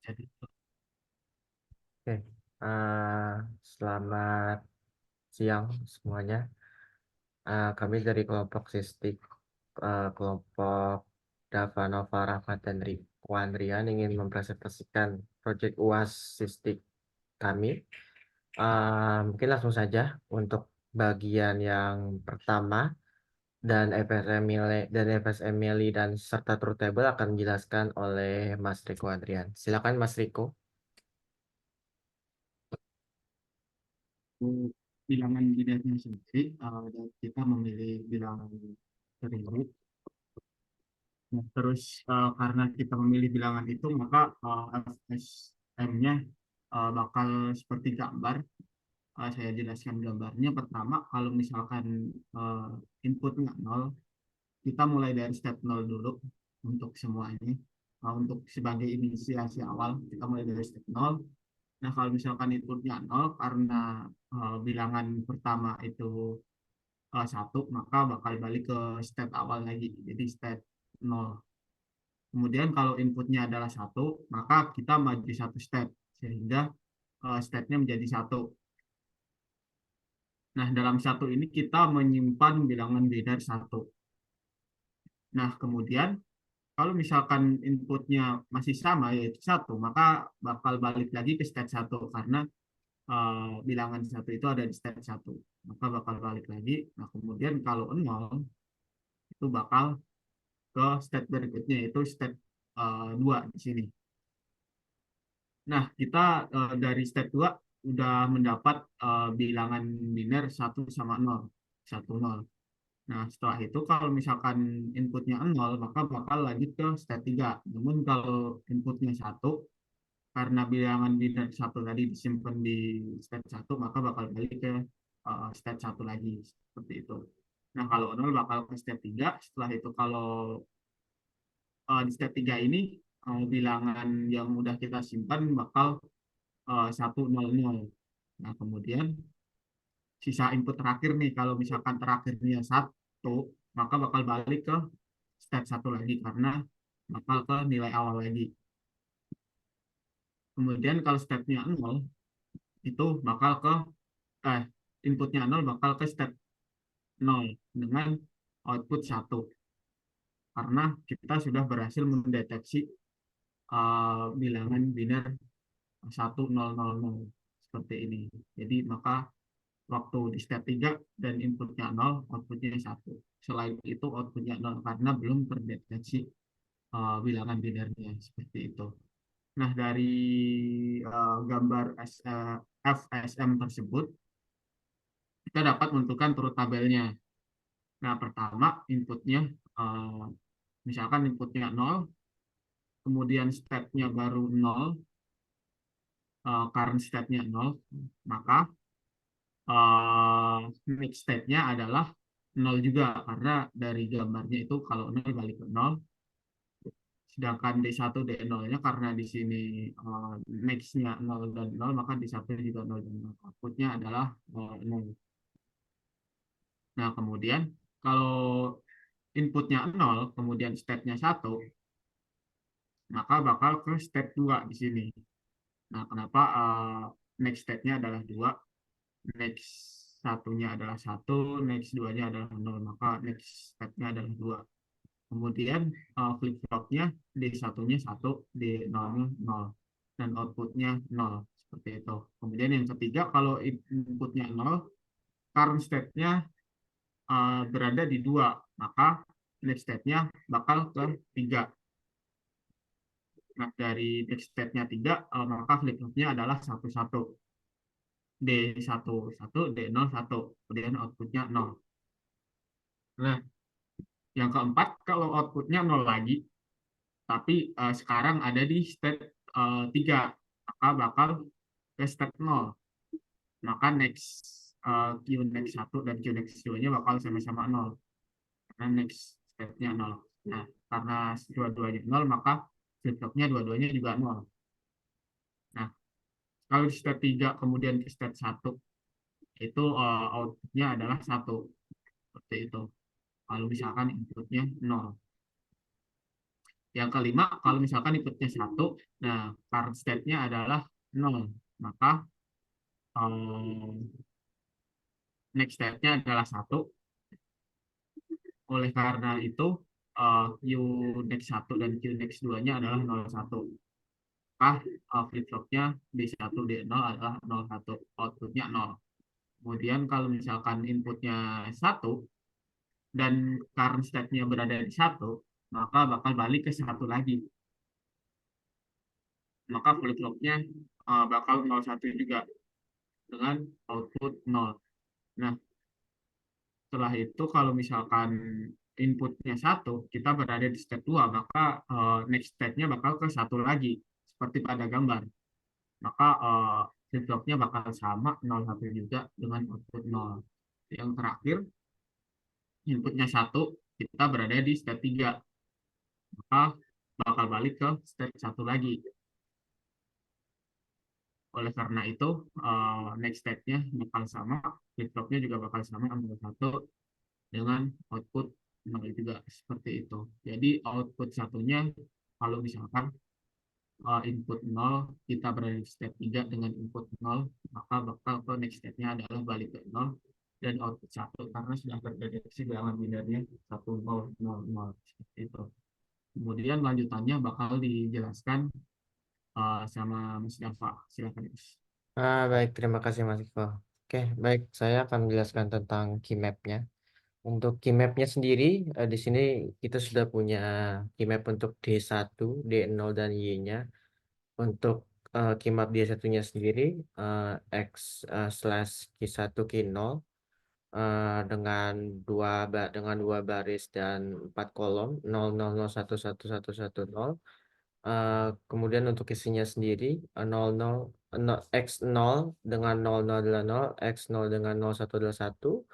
Jadi Oke, eh, selamat siang semuanya. Kami dari kelompok SISTIK, kelompok Davanova Rahmat dan Rikuan Rian ingin mempresentasikan proyek UAS SISTIK kami. Mungkin langsung saja untuk bagian yang pertama dan FSMLI dan serta truth table akan dijelaskan oleh Mas Riko Adrian. Silakan Mas Riko. bilangan binarisnya sendiri, dan kita memilih bilangan tertentu. Nah, terus karena kita memilih bilangan itu, maka FSM-nya bakal seperti gambar. Saya jelaskan gambarnya. Pertama, kalau misalkan uh, inputnya 0, kita mulai dari step 0 dulu untuk semuanya. Untuk sebagai inisiasi awal, kita mulai dari step 0. Nah, kalau misalkan inputnya 0, karena bilangan pertama itu 1, maka bakal balik ke step awal lagi. Jadi step 0. Kemudian kalau inputnya adalah 1, maka kita maju satu step. Sehingga stepnya menjadi 1. Nah, dalam satu ini kita menyimpan bilangan binar 1. Nah, kemudian kalau misalkan inputnya masih sama, yaitu 1, maka bakal balik lagi ke step 1. Karena bilangan 1 itu ada di step 1. Maka bakal balik lagi. Nah, kemudian kalau 0, itu bakal ke step berikutnya, yaitu step 2 di sini. Nah, kita dari step 2 udah mendapat bilangan biner 1 sama 0. 1, 0. Nah, setelah itu kalau misalkan inputnya 0, maka bakal lanjut ke step 3. Namun kalau inputnya 1, karena bilangan biner 1 tadi disimpan di step 1, maka bakal balik ke step 1 lagi. Seperti itu. Nah, kalau 0 bakal ke step 3. Setelah itu kalau di step 3 ini bilangan yang udah kita simpan bakal 1, 0, 0. Nah, kemudian sisa input terakhir nih, kalau misalkan terakhirnya 1, maka bakal balik ke step 1 lagi karena bakal ke nilai awal lagi. Kemudian kalau stepnya 0, itu bakal ke eh, inputnya 0 bakal ke step 0 dengan output 1. Karena kita sudah berhasil mendeteksi bilangan biner 1000 seperti ini. Jadi maka waktu di step 3 dan inputnya 0, outputnya 1. Selain itu outputnya 0 karena belum terdeteksi bilangan binernya seperti itu. Nah, dari gambar FSM tersebut, kita dapat menentukan turut tabelnya. Nah, pertama inputnya, uh, misalkan inputnya 0, kemudian stepnya baru 0, current stepnya 0, maka next stepnya adalah 0 juga, karena dari gambarnya itu kalau 0 balik ke 0, sedangkan D1 D0-nya karena di sini next-nya 0 dan 0, maka D1 juga 0 dan 0. Outputnya adalah 0. Nah, kemudian kalau inputnya 0, kemudian step-nya 1, maka bakal ke step 2 di sini. Nah, kenapa next step-nya adalah 2, next satunya adalah 1, next 2-nya adalah 0, maka next step-nya adalah 2. Kemudian flip-flopnya D1-nya 1, D0-nya 0, dan outputnya 0. Seperti itu. Kemudian yang ketiga, kalau inputnya 0, current state-nya berada di 2, maka next state-nya bakal ke 3. Nah, dari next state-nya 3, maka flip-flopnya adalah 1, 1. D1, 1, D0, 1. Kemudian outputnya 0. Nah, yang keempat, kalau outputnya 0 lagi, tapi sekarang ada di step 3, maka bakal ke step 0. Maka next Q next 1 dan Q next 2-nya bakal sama-sama 0. Karena next step-nya 0. Nah, karena dua-duanya 0, maka flip-flopnya dua-duanya juga 0. Nah, kalau di step 3 kemudian ke step 1, itu outputnya adalah 1. Seperti itu. Kalau misalkan inputnya 0. Yang kelima, kalau misalkan inputnya 1, nah current state-nya adalah 0, maka next state-nya adalah 1. Oleh karena itu, Q next 1 dan Q next 2-nya adalah 01. Maka flip-flopnya D1, D0 adalah 01, outputnya 0. Kemudian kalau misalkan inputnya 1 dan current state-nya berada di 1, maka bakal balik ke 1 lagi. Maka flip-flopnya bakal 01 juga dengan output 0. Nah, setelah itu kalau misalkan inputnya 1, kita berada di step 2, maka next state-nya bakal ke 1 lagi, seperti pada gambar. Maka flip-flopnya bakal sama 01 juga dengan output 0. Yang terakhir, inputnya 1, kita berada di step 3, maka bakal balik ke step 1 lagi. Oleh karena itu, next state-nya bakal sama, flip-flopnya juga bakal sama 01 dengan output 0 juga, seperti itu. Jadi output satunya, kalau misalkan input 0, kita berada di step 3 dengan input 0, maka bakal ke next step-nya adalah balik ke 0 dan output 1 karena sudah terdeteksi bilangan binarnya 1, 0, 0, 0, seperti itu. Kemudian lanjutannya bakal dijelaskan sama Mas Dava. Silakan, Mas. Baik, terima kasih Mas Iko. Oke, baik, saya akan menjelaskan tentang key map-nya. Untuk key map-nya sendiri, di sini kita sudah punya key map untuk D1, D0, dan Y-nya. Untuk key map D1-nya sendiri, X slash Q1 Q0 dengan dua baris dan 4 kolom 00011110. Kemudian untuk isinya sendiri 00 X0 dengan 00 adalah 0, X0 dengan 01 adalah 1,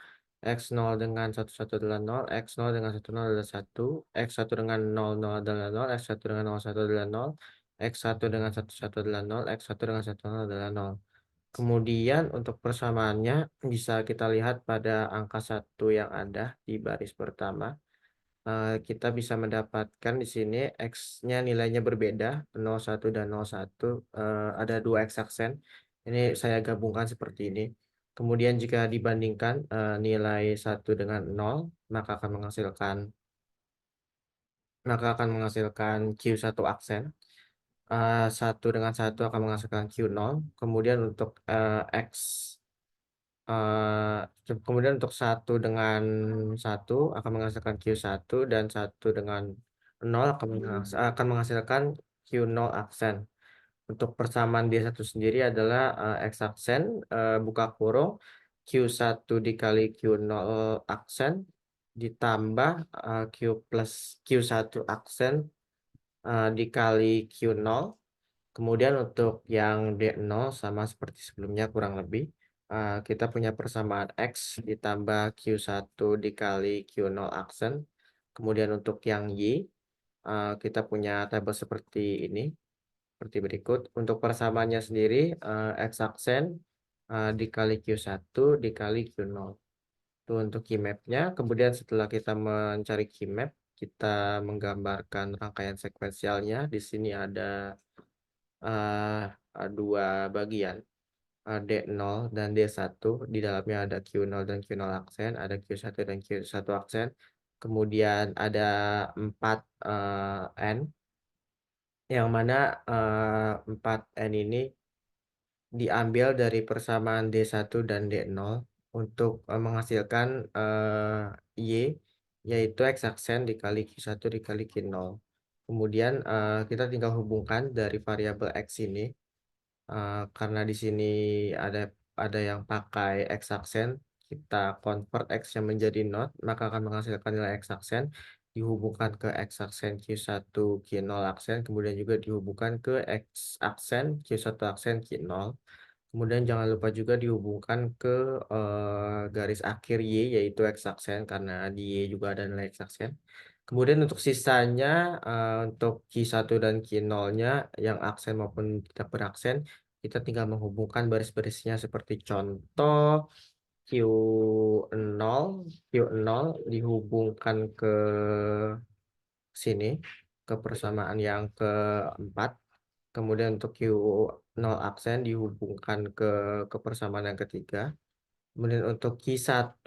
X0 dengan 11 adalah 0, X0 dengan 10 adalah 1, X1 dengan 00 adalah 0, X1 dengan 01 adalah 0, X1 dengan 11 adalah 0, X1 dengan 10 adalah 0. Kemudian untuk persamaannya bisa kita lihat pada angka 1 yang ada di baris pertama. Kita bisa mendapatkan di sini X-nya nilainya berbeda, 01 dan 01, ada 2 X aksen. Ini saya gabungkan seperti ini. Kemudian jika dibandingkan nilai 1 dengan 0, maka akan menghasilkan Q1 aksen. 1 dengan 1 akan menghasilkan Q0. Kemudian untuk X kemudian untuk 1 dengan 1 akan menghasilkan Q1 dan 1 dengan 0 akan menghasilkan Q0 aksen. Untuk persamaan D1 sendiri adalah X aksen buka kurung Q1 dikali Q0 aksen ditambah Q1 aksen dikali Q0. Kemudian untuk yang D0 sama seperti sebelumnya kurang lebih. Kita punya persamaan X ditambah Q1 dikali Q0 aksen. Kemudian untuk yang Y, kita punya tabel seperti ini, seperti berikut. Untuk persamaannya sendiri, X aksen dikali Q1 dikali Q0. Itu untuk key map-nya. Kemudian setelah kita mencari key map, kita menggambarkan rangkaian sekuensialnya. Di sini ada dua bagian. D0 dan D1, di dalamnya ada Q0 dan Q0 aksen, ada Q1 dan Q1 aksen, kemudian ada 4 N, yang mana 4 N ini diambil dari persamaan D1 dan D0 untuk menghasilkan Y, yaitu X aksen dikali Q1 dikali Q0. Kemudian kita tinggal hubungkan dari variabel X ini. Karena di sini ada yang pakai X aksen, kita convert X-nya menjadi not, maka akan menghasilkan nilai X aksen dihubungkan ke X aksen Q1 Q0 aksen, kemudian juga dihubungkan ke X aksen Q1 aksen Q0. Kemudian jangan lupa juga dihubungkan ke garis akhir Y, yaitu X aksen, karena di Y juga ada nilai X aksen. Kemudian untuk sisanya, untuk Q1 dan Q0-nya yang aksen maupun tidak beraksen, kita tinggal menghubungkan baris-barisnya seperti contoh Q0 dihubungkan ke sini. ke persamaan yang keempat. Kemudian untuk Q0 aksen dihubungkan ke persamaan yang ketiga. Kemudian untuk Q1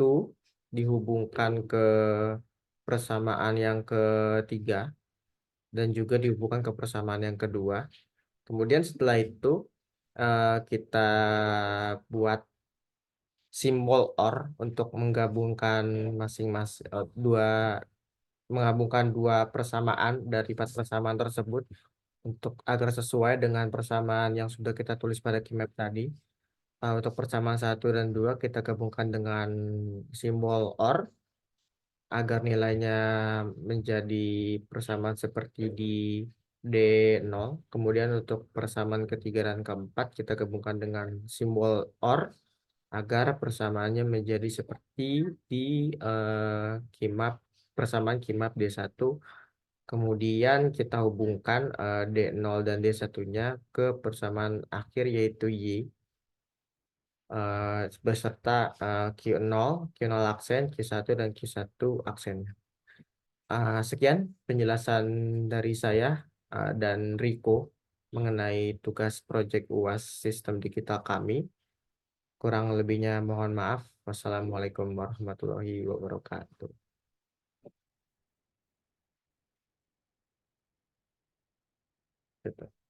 dihubungkan ke persamaan yang ketiga dan juga dihubungkan ke persamaan yang kedua. Kemudian setelah itu kita buat simbol OR untuk menggabungkan dua persamaan dari empat persamaan tersebut untuk agar sesuai dengan persamaan yang sudah kita tulis pada Kmap tadi. Untuk persamaan 1 dan 2 kita gabungkan dengan simbol OR agar nilainya menjadi persamaan seperti di D0. Kemudian untuk persamaan ketiga dan keempat kita gabungkan dengan simbol OR agar persamaannya menjadi seperti di Kmap persamaan Kmap D1. Kemudian kita hubungkan D0 dan D1-nya ke persamaan akhir yaitu Y beserta Q0, Q0 aksen, Q1 dan Q1 aksen. Sekian penjelasan dari saya dan Riko mengenai tugas proyek UAS sistem digital kami. Kurang lebihnya mohon maaf. Wassalamualaikum warahmatullahi wabarakatuh. Gitu.